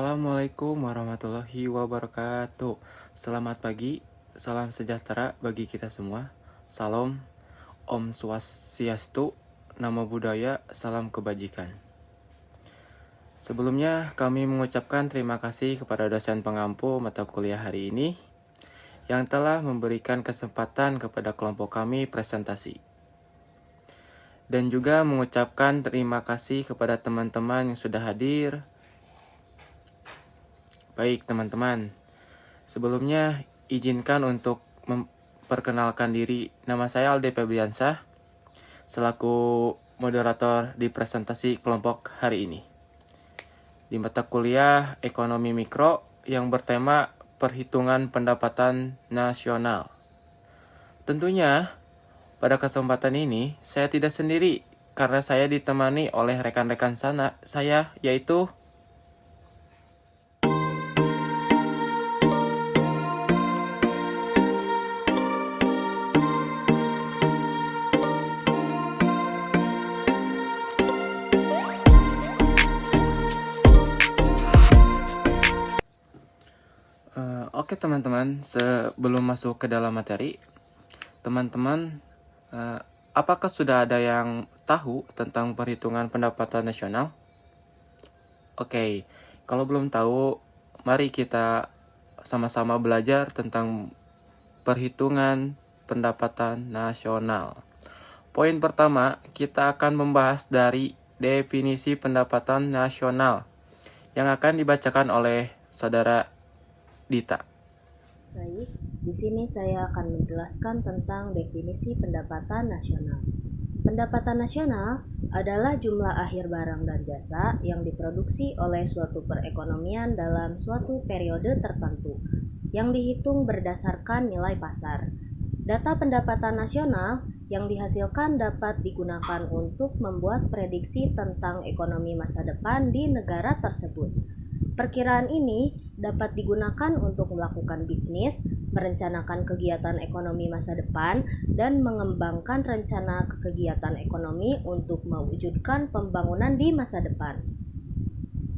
Assalamualaikum warahmatullahi wabarakatuh. Selamat pagi, salam sejahtera bagi kita semua. Salam, Om Swastiastu, Namo Buddhaya, salam kebajikan. Sebelumnya kami mengucapkan terima kasih kepada dosen pengampu mata kuliah hari ini yang telah memberikan kesempatan kepada kelompok kami presentasi. Dan juga mengucapkan terima kasih kepada teman-teman yang sudah hadir. Baik teman-teman, sebelumnya izinkan untuk memperkenalkan diri. Nama saya Alde Febriansah, selaku moderator di presentasi kelompok hari ini. Di mata kuliah Ekonomi Mikro yang bertema Perhitungan Pendapatan Nasional. Tentunya, pada kesempatan ini saya tidak sendiri karena saya ditemani oleh rekan-rekan saya yaitu Oke teman-teman, sebelum masuk ke dalam materi, teman-teman, apakah sudah ada yang tahu tentang perhitungan pendapatan nasional? Oke, kalau belum tahu, mari kita sama-sama belajar tentang perhitungan pendapatan nasional. Poin pertama, kita akan membahas dari definisi pendapatan nasional yang akan dibacakan oleh Saudara Dita. Baik, di sini saya akan menjelaskan tentang definisi pendapatan nasional. Pendapatan nasional adalah jumlah akhir barang dan jasa yang diproduksi oleh suatu perekonomian dalam suatu periode tertentu, yang dihitung berdasarkan nilai pasar. Data pendapatan nasional yang dihasilkan dapat digunakan untuk membuat prediksi tentang ekonomi masa depan di negara tersebut. Perkiraan ini dapat digunakan untuk melakukan bisnis, merencanakan kegiatan ekonomi masa depan, dan mengembangkan rencana kegiatan ekonomi untuk mewujudkan pembangunan di masa depan.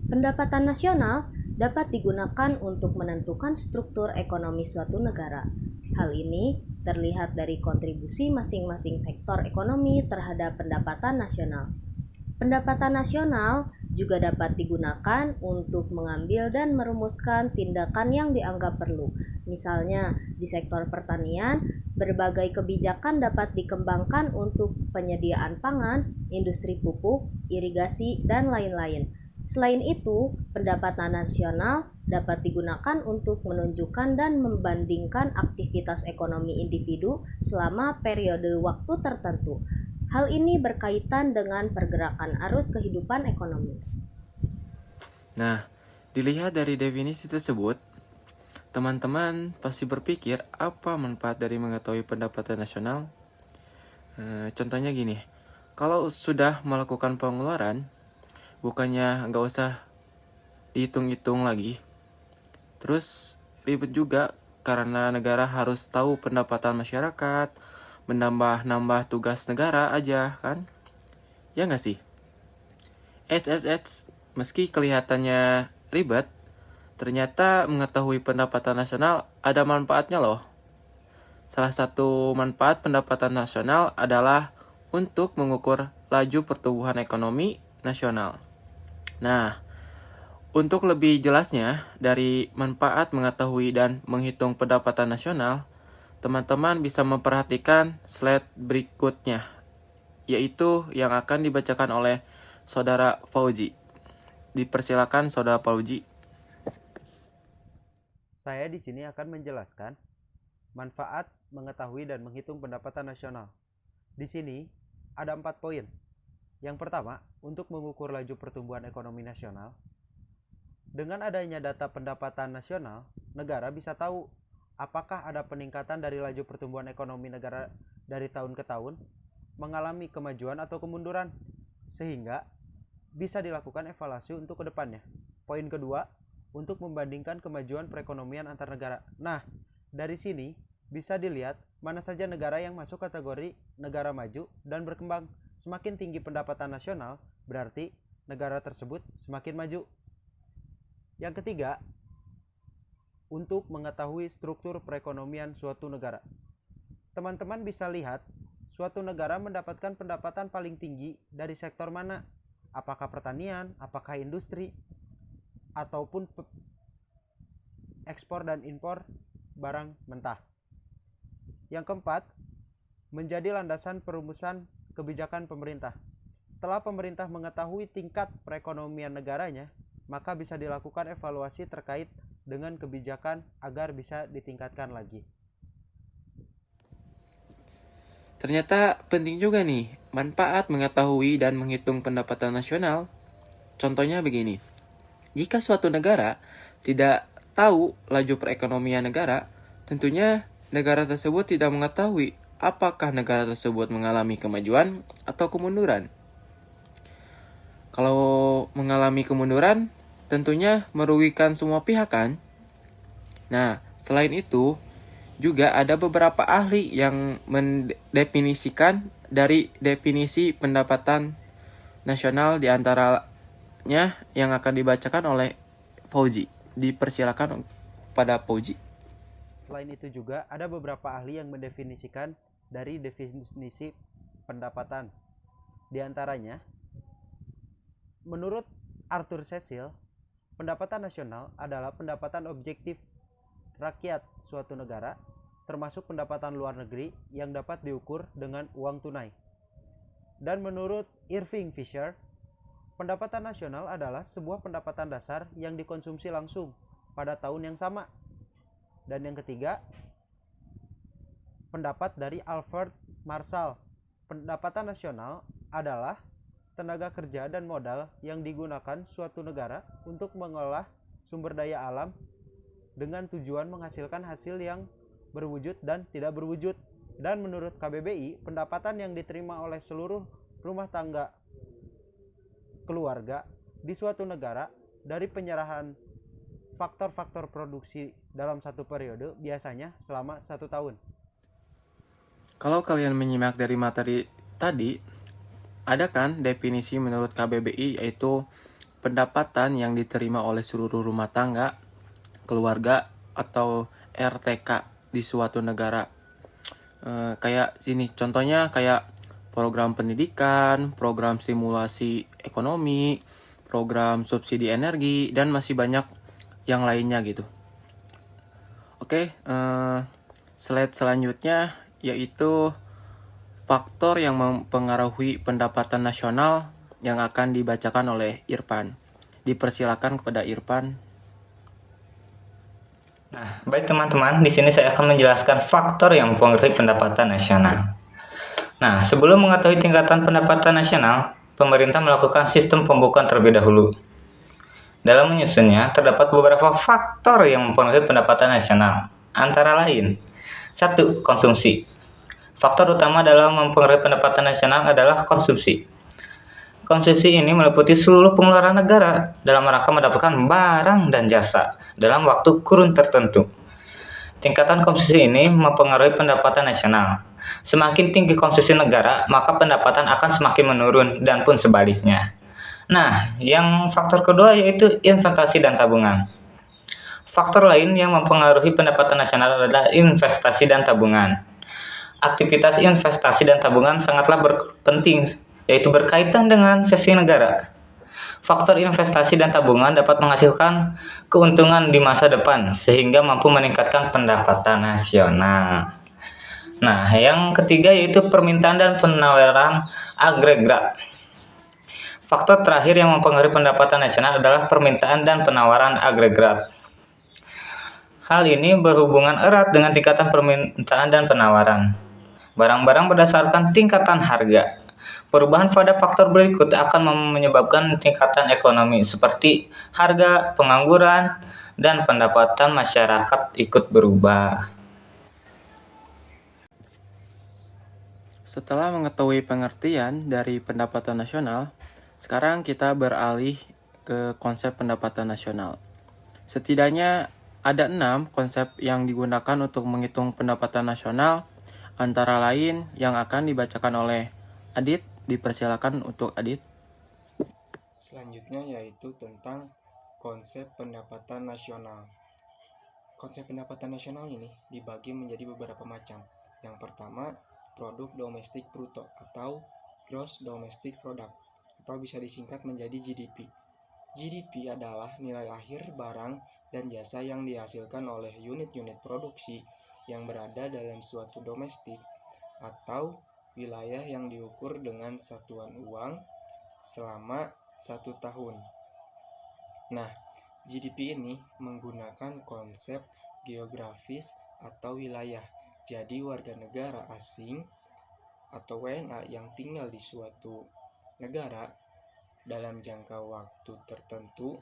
Pendapatan nasional dapat digunakan untuk menentukan struktur ekonomi suatu negara. Hal ini terlihat dari kontribusi masing-masing sektor ekonomi terhadap pendapatan nasional. Pendapatan nasional juga dapat digunakan untuk mengambil dan merumuskan tindakan yang dianggap perlu. Misalnya, di sektor pertanian, berbagai kebijakan dapat dikembangkan untuk penyediaan pangan, industri pupuk, irigasi, dan lain-lain. Selain itu, pendapatan nasional dapat digunakan untuk menunjukkan dan membandingkan aktivitas ekonomi individu selama periode waktu tertentu. Hal ini berkaitan dengan pergerakan arus kehidupan ekonomi. Nah, dilihat dari definisi tersebut, teman-teman pasti berpikir apa manfaat dari mengetahui pendapatan nasional? Contohnya gini, kalau sudah melakukan pengeluaran, bukannya nggak usah dihitung-hitung lagi. Terus ribet juga karena negara harus tahu pendapatan masyarakat, menambah-nambah tugas negara aja kan? Ya nggak sih? Meski kelihatannya ribet, ternyata mengetahui pendapatan nasional ada manfaatnya loh. Salah satu manfaat pendapatan nasional adalah untuk mengukur laju pertumbuhan ekonomi nasional. Nah, untuk lebih jelasnya dari manfaat mengetahui dan menghitung pendapatan nasional, teman-teman bisa memperhatikan slide berikutnya, yaitu yang akan dibacakan oleh Saudara Fauzi. Dipersilakan Saudara Fauzi. Saya di sini akan menjelaskan manfaat mengetahui dan menghitung pendapatan nasional. Di sini ada 4 poin. Yang pertama, untuk mengukur laju pertumbuhan ekonomi nasional. Dengan adanya data pendapatan nasional, negara bisa tahu apakah ada peningkatan dari laju pertumbuhan ekonomi negara dari tahun ke tahun, mengalami kemajuan atau kemunduran, sehingga bisa dilakukan evaluasi untuk kedepannya. Poin kedua, untuk membandingkan kemajuan perekonomian antar negara. Nah, dari sini bisa dilihat mana saja negara yang masuk kategori negara maju dan berkembang. Semakin tinggi pendapatan nasional, berarti negara tersebut semakin maju. Yang ketiga, untuk mengetahui struktur perekonomian suatu negara. Teman-teman bisa lihat suatu negara mendapatkan pendapatan paling tinggi dari sektor mana? Apakah pertanian, apakah industri, ataupun ekspor dan impor barang mentah. Yang keempat, menjadi landasan perumusan kebijakan pemerintah. Setelah pemerintah mengetahui tingkat perekonomian negaranya, maka bisa dilakukan evaluasi terkait dengan kebijakan agar bisa ditingkatkan lagi. Ternyata penting juga nih manfaat mengetahui dan menghitung pendapatan nasional. Contohnya begini, jika suatu negara tidak tahu laju perekonomian negara, tentunya negara tersebut tidak mengetahui apakah negara tersebut mengalami kemajuan atau kemunduran. Kalau mengalami kemunduran, tentunya merugikan semua pihak kan? Nah, selain itu, juga ada beberapa ahli yang mendefinisikan dari definisi pendapatan nasional di antaranya yang akan dibacakan oleh Fauzi. Dipersilakan pada Fauzi. Selain itu juga ada beberapa ahli yang mendefinisikan dari definisi pendapatan. Di antaranya, menurut Arthur Cecil, pendapatan nasional adalah pendapatan objektif rakyat suatu negara, termasuk pendapatan luar negeri yang dapat diukur dengan uang tunai. Dan menurut Irving Fisher, pendapatan nasional adalah sebuah pendapatan dasar yang dikonsumsi langsung pada tahun yang sama. Dan yang ketiga, pendapat dari Alfred Marshall, pendapatan nasional adalah tenaga kerja dan modal yang digunakan suatu negara untuk mengolah sumber daya alam dengan tujuan menghasilkan hasil yang berwujud dan tidak berwujud. Dan menurut KBBI, pendapatan yang diterima oleh seluruh rumah tangga keluarga di suatu negara dari penyerahan faktor-faktor produksi dalam satu periode biasanya selama 1 tahun. Kalau kalian menyimak dari materi tadi, ada kan definisi menurut KBBI yaitu pendapatan yang diterima oleh seluruh rumah tangga, keluarga, atau RTK di suatu negara. Kayak sini, contohnya kayak program pendidikan, program stimulasi ekonomi, program subsidi energi, dan masih banyak yang lainnya gitu. Oke, slide selanjutnya yaitu faktor yang mempengaruhi pendapatan nasional yang akan dibacakan oleh Irfan. Dipersilakan kepada Irfan. Nah, baik teman-teman, di sini saya akan menjelaskan faktor yang mempengaruhi pendapatan nasional. Nah, sebelum mengetahui tingkatan pendapatan nasional, pemerintah melakukan sistem pembukuan terlebih dahulu. Dalam menyusunnya, terdapat beberapa faktor yang mempengaruhi pendapatan nasional, antara lain: 1. Konsumsi. Faktor utama dalam mempengaruhi pendapatan nasional adalah konsumsi. Konsumsi ini meliputi seluruh pengeluaran negara dalam rangka mendapatkan barang dan jasa dalam waktu kurun tertentu. Tingkatan konsumsi ini mempengaruhi pendapatan nasional. Semakin tinggi konsumsi negara, maka pendapatan akan semakin menurun dan pun sebaliknya. Nah, yang faktor kedua yaitu investasi dan tabungan. Faktor lain yang mempengaruhi pendapatan nasional adalah investasi dan tabungan. Aktivitas investasi dan tabungan sangatlah penting, yaitu berkaitan dengan saving negara. Faktor investasi dan tabungan dapat menghasilkan keuntungan di masa depan, sehingga mampu meningkatkan pendapatan nasional. Nah, yang ketiga yaitu permintaan dan penawaran agregat. Faktor terakhir yang mempengaruhi pendapatan nasional adalah permintaan dan penawaran agregat. Hal ini berhubungan erat dengan tingkatan permintaan dan penawaran barang-barang berdasarkan tingkatan harga. Perubahan pada faktor berikut akan menyebabkan tingkatan ekonomi seperti harga, pengangguran, dan pendapatan masyarakat ikut berubah. Setelah mengetahui pengertian dari pendapatan nasional, sekarang kita beralih ke konsep pendapatan nasional. Setidaknya ada 6 konsep yang digunakan untuk menghitung pendapatan nasional, antara lain yang akan dibacakan oleh Adit. Dipersilakan untuk Adit. Selanjutnya yaitu tentang konsep pendapatan nasional. Konsep pendapatan nasional ini dibagi menjadi beberapa macam. Yang pertama, produk domestik bruto atau gross domestic product, atau bisa disingkat menjadi GDP. GDP adalah nilai akhir barang dan jasa yang dihasilkan oleh unit-unit produksi yang berada dalam suatu domestik atau wilayah yang diukur dengan satuan uang selama 1 tahun. Nah, GDP ini menggunakan konsep geografis atau wilayah. Jadi warga negara asing atau WNA yang tinggal di suatu negara dalam jangka waktu tertentu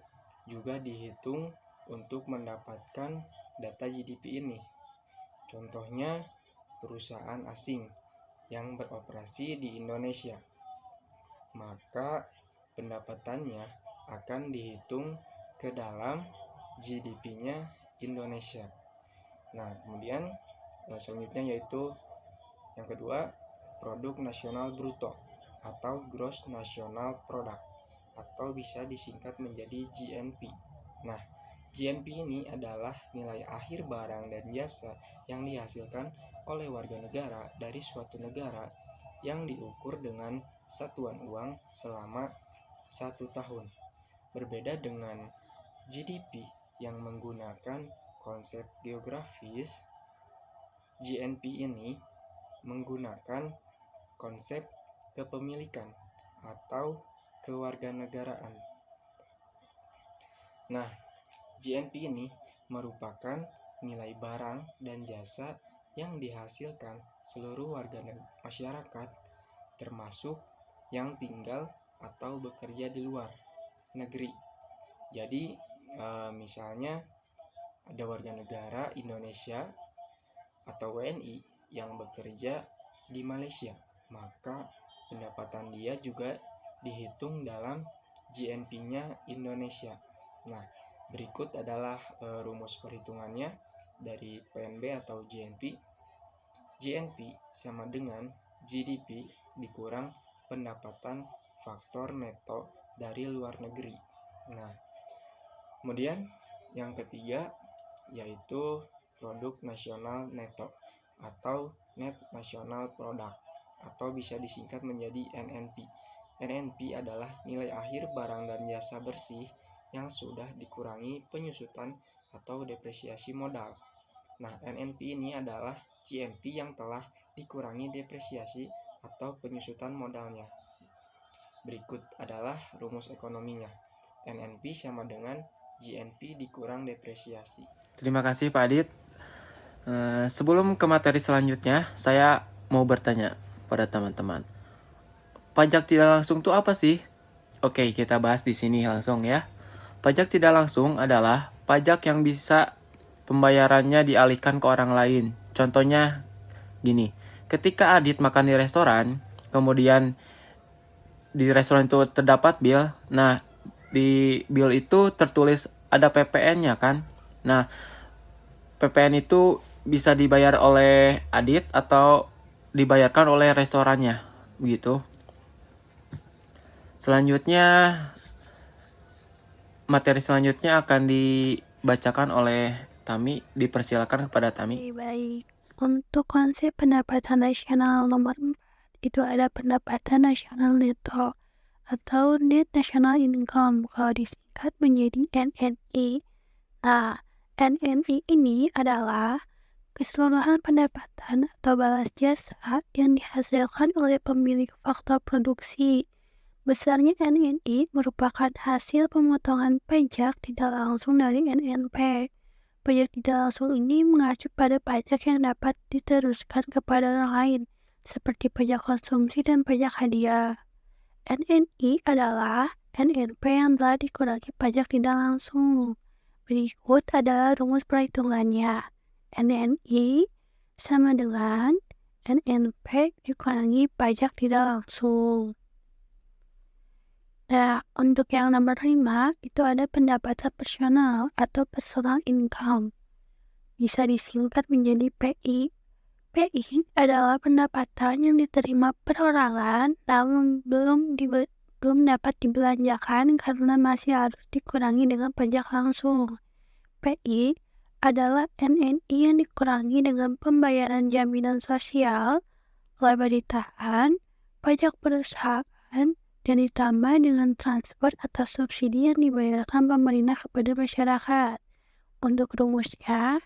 juga dihitung untuk mendapatkan data GDP ini. Contohnya, perusahaan asing yang beroperasi di Indonesia, maka pendapatannya akan dihitung ke dalam GDP-nya Indonesia. Nah, kemudian selanjutnya yaitu yang kedua, produk nasional bruto atau gross national product, atau bisa disingkat menjadi GNP. Nah, GNP ini adalah nilai akhir barang dan jasa yang dihasilkan oleh warga negara dari suatu negara yang diukur dengan satuan uang selama 1 tahun. Berbeda dengan GDP yang menggunakan konsep geografis, GNP ini menggunakan konsep kepemilikan atau kewarganegaraan. Nah, GNP ini merupakan nilai barang dan jasa yang dihasilkan seluruh warga masyarakat, termasuk yang tinggal atau bekerja di luar negeri. Jadi, misalnya ada warga negara Indonesia atau WNI yang bekerja di Malaysia, maka pendapatan dia juga dihitung dalam GNP-nya Indonesia. Nah, berikut adalah rumus perhitungannya dari PNB atau GNP. GNP sama dengan GDP dikurang pendapatan faktor neto dari luar negeri. Nah, kemudian yang ketiga yaitu produk nasional neto atau net national product, atau bisa disingkat menjadi NNP. NNP adalah nilai akhir barang dan jasa bersih yang sudah dikurangi penyusutan atau depresiasi modal. Nah, NNP ini adalah GNP yang telah dikurangi depresiasi atau penyusutan modalnya. Berikut adalah rumus ekonominya. NNP sama dengan GNP dikurang depresiasi. Terima kasih Pak Adit. Sebelum ke materi selanjutnya, saya mau bertanya pada teman-teman. Pajak tidak langsung itu apa sih? Oke, kita bahas di sini langsung ya. Pajak tidak langsung adalah pajak yang bisa pembayarannya dialihkan ke orang lain. Contohnya gini, ketika Adit makan di restoran, kemudian di restoran itu terdapat bill, nah di bill itu tertulis ada PPN-nya kan. Nah, PPN itu bisa dibayar oleh Adit atau dibayarkan oleh restorannya, begitu. Selanjutnya, materi selanjutnya akan dibacakan oleh Tami. Dipersilakan kepada Tami. Baik. Untuk konsep pendapatan nasional nomor 4, itu ada pendapatan nasional neto atau net national income, kalau disingkat menjadi NNI. Nah, NNI ini adalah keseluruhan pendapatan atau balas jasa yang dihasilkan oleh pemilik faktor produksi. Besarnya NNI merupakan hasil pemotongan pajak tidak langsung dari NNP. Pajak tidak langsung ini mengacu pada pajak yang dapat diteruskan kepada orang lain, seperti pajak konsumsi dan pajak hadiah. NNI adalah NNP yang telah dikurangi pajak tidak langsung. Berikut adalah rumus perhitungannya. NNI sama dengan NNP dikurangi pajak tidak langsung. Nah, untuk yang nomor 5, itu ada pendapatan personal atau personal income. Bisa disingkat menjadi PI. PI adalah pendapatan yang diterima perorangan namun belum belum dapat dibelanjakan karena masih harus dikurangi dengan pajak langsung. PI adalah NNI yang dikurangi dengan pembayaran jaminan sosial, laba ditahan, pajak perusahaan, dan ditambah dengan transport atau subsidi yang dibayarkan pemerintah kepada masyarakat. Untuk rumusnya,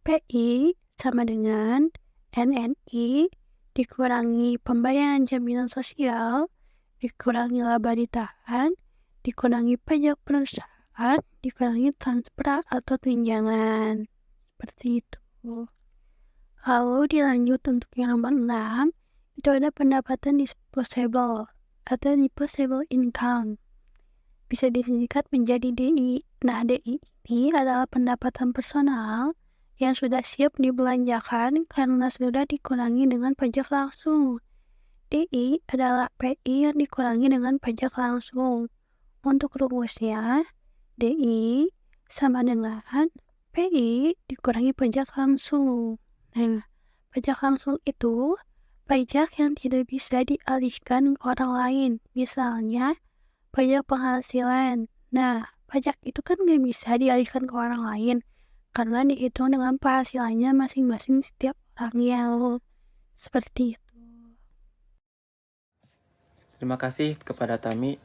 PI sama dengan NNI dikurangi pembayaran jaminan sosial, dikurangi laba ditahan, dikurangi pajak perusahaan, dikurangi transfer atau tunjangan. Seperti itu. Lalu dilanjut untuk yang nomor 6, itu ada pendapatan disposable atau disposable income. Bisa disingkat menjadi DI. Nah, DI ini adalah pendapatan personal yang sudah siap dibelanjakan karena sudah dikurangi dengan pajak langsung. DI adalah PI yang dikurangi dengan pajak langsung. Untuk rumusnya, DI sama dengan PI dikurangi pajak langsung. Nah, pajak langsung itu pajak yang tidak bisa dialihkan ke orang lain. Misalnya, pajak penghasilan. Nah, pajak itu kan nggak bisa dialihkan ke orang lain karena dihitung dengan penghasilannya masing-masing setiap orangnya. Seperti itu. Terima kasih kepada Tami.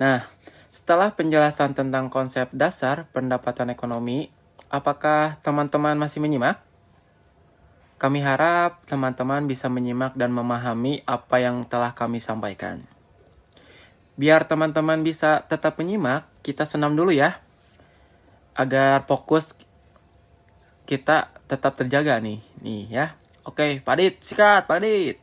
Nah, setelah penjelasan tentang konsep dasar pendapatan ekonomi, apakah teman-teman masih menyimak? Kami harap teman-teman bisa menyimak dan memahami apa yang telah kami sampaikan. Biar teman-teman bisa tetap menyimak, kita senam dulu ya. Agar fokus kita tetap terjaga nih ya. Oke, Pak Adit, sikat Pak Adit.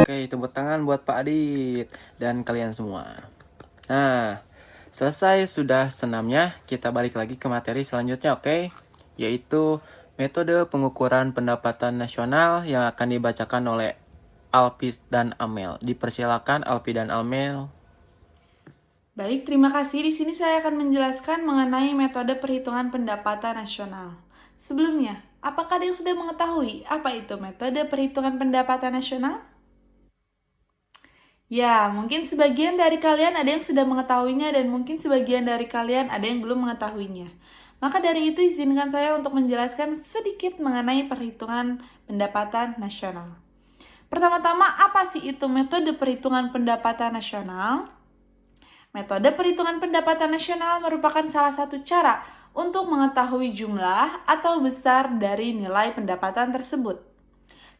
Oke, tepuk tangan buat Pak Adit dan kalian semua. Nah, selesai sudah senamnya, kita balik lagi ke materi selanjutnya, oke? Yaitu metode pengukuran pendapatan nasional yang akan dibacakan oleh Alpi dan Amel. Dipersilakan Alpi dan Amel. Baik, terima kasih. Di sini saya akan menjelaskan mengenai metode perhitungan pendapatan nasional. Sebelumnya, apakah ada yang sudah mengetahui apa itu metode perhitungan pendapatan nasional? Ya, mungkin sebagian dari kalian ada yang sudah mengetahuinya dan mungkin sebagian dari kalian ada yang belum mengetahuinya. Maka dari itu izinkan saya untuk menjelaskan sedikit mengenai perhitungan pendapatan nasional. Pertama-tama, apa sih itu metode perhitungan pendapatan nasional? Metode perhitungan pendapatan nasional merupakan salah satu cara untuk mengetahui jumlah atau besar dari nilai pendapatan tersebut.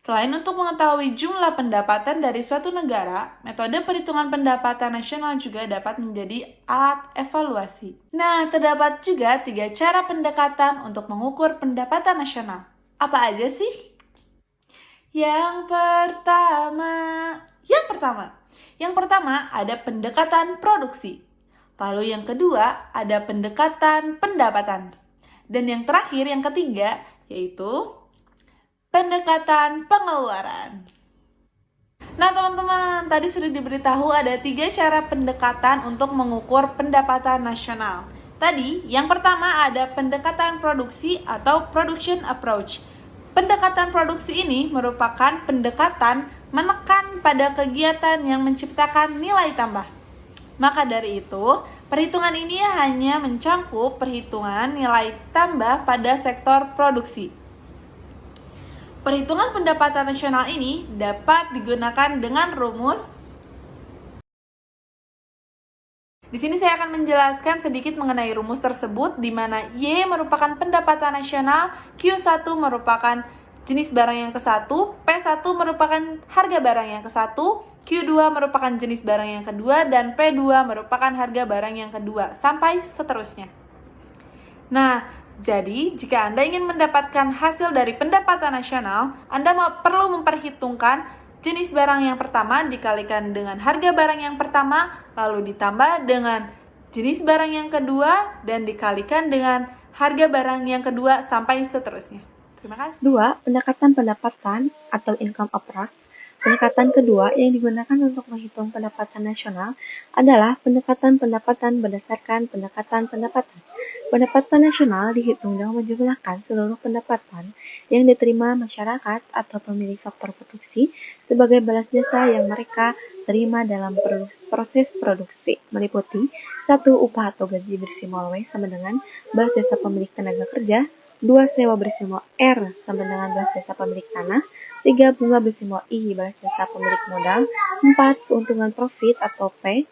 Selain untuk mengetahui jumlah pendapatan dari suatu negara, metode perhitungan pendapatan nasional juga dapat menjadi alat evaluasi. Nah, terdapat juga 3 cara pendekatan untuk mengukur pendapatan nasional. Apa aja sih? Yang pertama ada pendekatan produksi. Lalu yang kedua ada pendekatan pendapatan. Dan yang terakhir, yang ketiga, yaitu pendekatan pengeluaran. Nah teman-teman, tadi sudah diberitahu ada 3 cara pendekatan untuk mengukur pendapatan nasional. Tadi, yang pertama ada pendekatan produksi atau production approach. Pendekatan produksi ini merupakan pendekatan menekan pada kegiatan yang menciptakan nilai tambah. Maka dari itu, perhitungan ini hanya mencakup perhitungan nilai tambah pada sektor produksi. Perhitungan pendapatan nasional ini dapat digunakan dengan rumus. Di sini saya akan menjelaskan sedikit mengenai rumus tersebut, di mana Y merupakan pendapatan nasional, Q1 merupakan jenis barang yang ke-1, P1 merupakan harga barang yang ke-1, Q2 merupakan jenis barang yang kedua, dan P2 merupakan harga barang yang kedua, sampai seterusnya. Nah, jadi, jika Anda ingin mendapatkan hasil dari pendapatan nasional, Anda perlu memperhitungkan jenis barang yang pertama dikalikan dengan harga barang yang pertama, lalu ditambah dengan jenis barang yang kedua, dan dikalikan dengan harga barang yang kedua, sampai seterusnya. Terima kasih. 2. Pendekatan pendapatan atau income approach. Pendekatan kedua kedua yang digunakan untuk menghitung pendapatan nasional adalah pendekatan pendapatan berdasarkan pendekatan pendapatan. Pendapatan nasional dihitung dengan menjumlahkan seluruh pendapatan yang diterima masyarakat atau pemilik faktor produksi sebagai balas jasa yang mereka terima dalam proses produksi, meliputi 1. Upah atau gaji bersimol W sama dengan balas jasa pemilik tenaga kerja, 2. Sewa bersimol R sama dengan balas jasa pemilik tanah, 3. Bunga bersimol I balas jasa pemilik modal, 4. Keuntungan profit atau P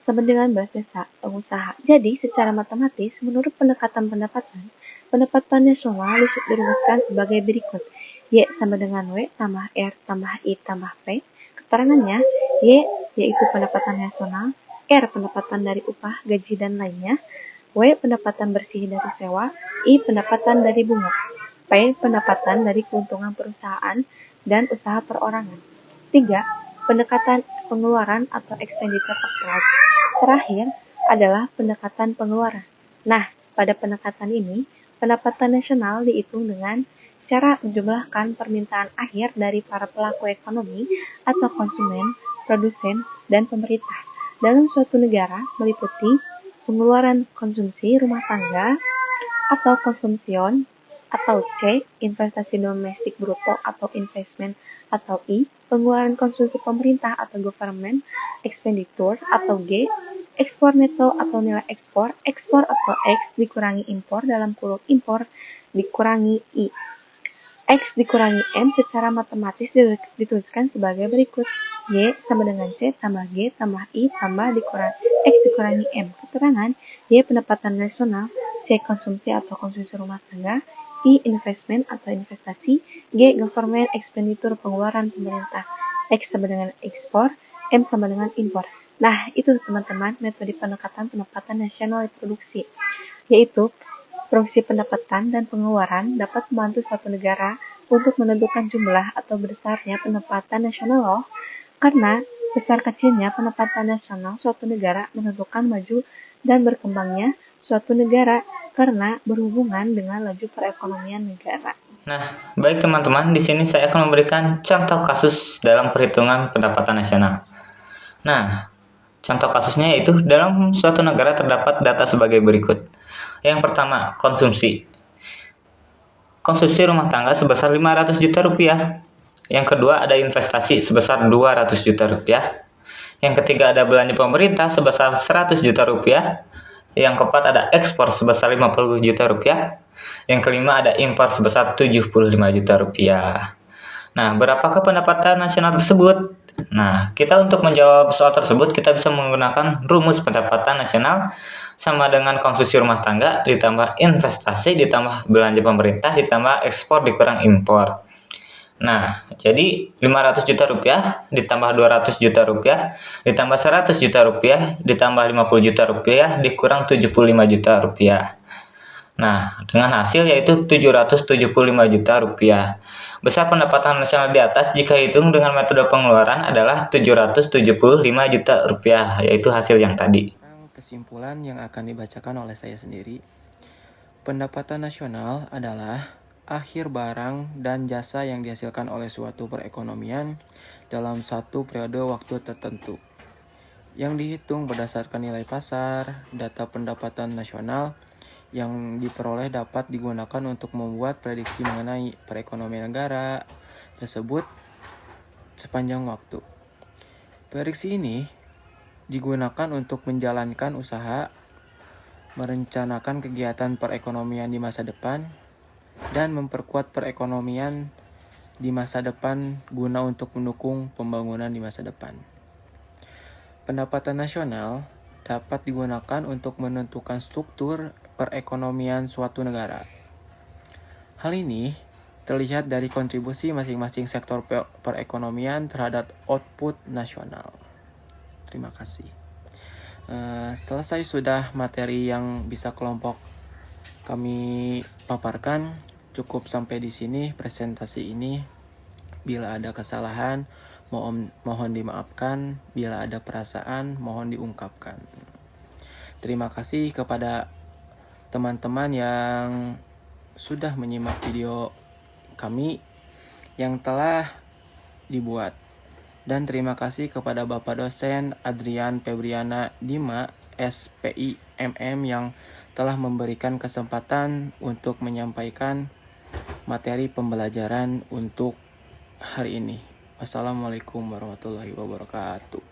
sama dengan balas jasa pengusaha. Jadi, secara matematis, menurut pendekatan pendapatan, pendapatan nasional dirumuskan sebagai berikut. Y sama dengan W tambah R tambah I tambah P. Keterangannya, Y yaitu pendapatan nasional, R pendapatan dari upah, gaji, dan lainnya, W pendapatan bersih dari sewa, I pendapatan dari bunga, P pendapatan dari keuntungan perusahaan dan usaha perorangan. 3. Pendekatan pengeluaran atau expenditure approach. Terakhir adalah pendekatan pengeluaran. Nah, pada pendekatan ini, pendapatan nasional dihitung dengan cara menjumlahkan permintaan akhir dari para pelaku ekonomi atau konsumen, produsen, dan pemerintah dalam suatu negara meliputi pengeluaran konsumsi rumah tangga atau konsumpsion, atau C. Investasi domestik bruto atau investment, atau I. Pengeluaran konsumsi pemerintah atau government expenditure, atau G. Ekspor neto atau nilai ekspor, ekspor atau X dikurangi impor dalam kurung impor dikurangi I. X dikurangi M secara matematis dituliskan sebagai berikut. Y sama dengan C tambah G tambah I tambah X dikurangi M. Keterangan, Y pendapatan nasional, C konsumsi atau konsumsi rumah tangga, I investment atau investasi, G government expenditure pengeluaran pemerintah, X sama dengan ekspor, M sama dengan impor. Nah, itu teman-teman metode pendekatan pendapatan nasional produksi, yaitu produksi pendapatan dan pengeluaran dapat membantu suatu negara untuk menentukan jumlah atau besarnya pendapatan nasional loh. Karena besar kecilnya pendapatan nasional suatu negara menentukan maju dan berkembangnya suatu negara karena berhubungan dengan laju perekonomian negara. Nah, baik teman-teman, di sini saya akan memberikan contoh kasus dalam perhitungan pendapatan nasional. Nah, contoh kasusnya yaitu dalam suatu negara terdapat data sebagai berikut. Yang pertama, konsumsi. Konsumsi rumah tangga sebesar 500 juta rupiah. Yang kedua, ada investasi sebesar 200 juta rupiah. Yang ketiga, ada belanja pemerintah sebesar 100 juta rupiah. Yang keempat, ada ekspor sebesar 50 juta rupiah. Yang kelima, ada impor sebesar 75 juta rupiah. Nah, berapakah pendapatan nasional tersebut? Nah, kita untuk menjawab soal tersebut, kita bisa menggunakan rumus pendapatan nasional sama dengan konsumsi rumah tangga ditambah investasi ditambah belanja pemerintah ditambah ekspor dikurang impor. Nah, jadi 500 juta rupiah ditambah 200 juta rupiah ditambah 100 juta rupiah ditambah 50 juta rupiah dikurang 75 juta rupiah. Nah, dengan hasil yaitu 775 juta rupiah. Besar pendapatan nasional di atas jika hitung dengan metode pengeluaran adalah 775 juta rupiah, yaitu hasil yang tadi. Kesimpulan yang akan dibacakan oleh saya sendiri. Pendapatan nasional adalah akhir barang dan jasa yang dihasilkan oleh suatu perekonomian dalam satu periode waktu tertentu, yang dihitung berdasarkan nilai pasar. Data pendapatan nasional yang diperoleh dapat digunakan untuk membuat prediksi mengenai perekonomian negara tersebut sepanjang waktu. Prediksi ini digunakan untuk menjalankan usaha, merencanakan kegiatan perekonomian di masa depan, dan memperkuat perekonomian di masa depan guna untuk mendukung pembangunan di masa depan. Pendapatan nasional dapat digunakan untuk menentukan struktur perekonomian suatu negara. Hal ini terlihat dari kontribusi masing-masing sektor perekonomian terhadap output nasional. Terima kasih. Selesai sudah materi yang bisa kelompok kami paparkan. Cukup sampai di sini presentasi ini. Bila ada kesalahan, mohon dimaafkan. Bila ada perasaan, mohon diungkapkan. Terima kasih kepada teman-teman yang sudah menyimak video kami yang telah dibuat. Dan terima kasih kepada Bapak dosen Adrian Febriana Dima, SPI MM yang telah memberikan kesempatan untuk menyampaikan materi pembelajaran untuk hari ini. Wassalamualaikum warahmatullahi wabarakatuh.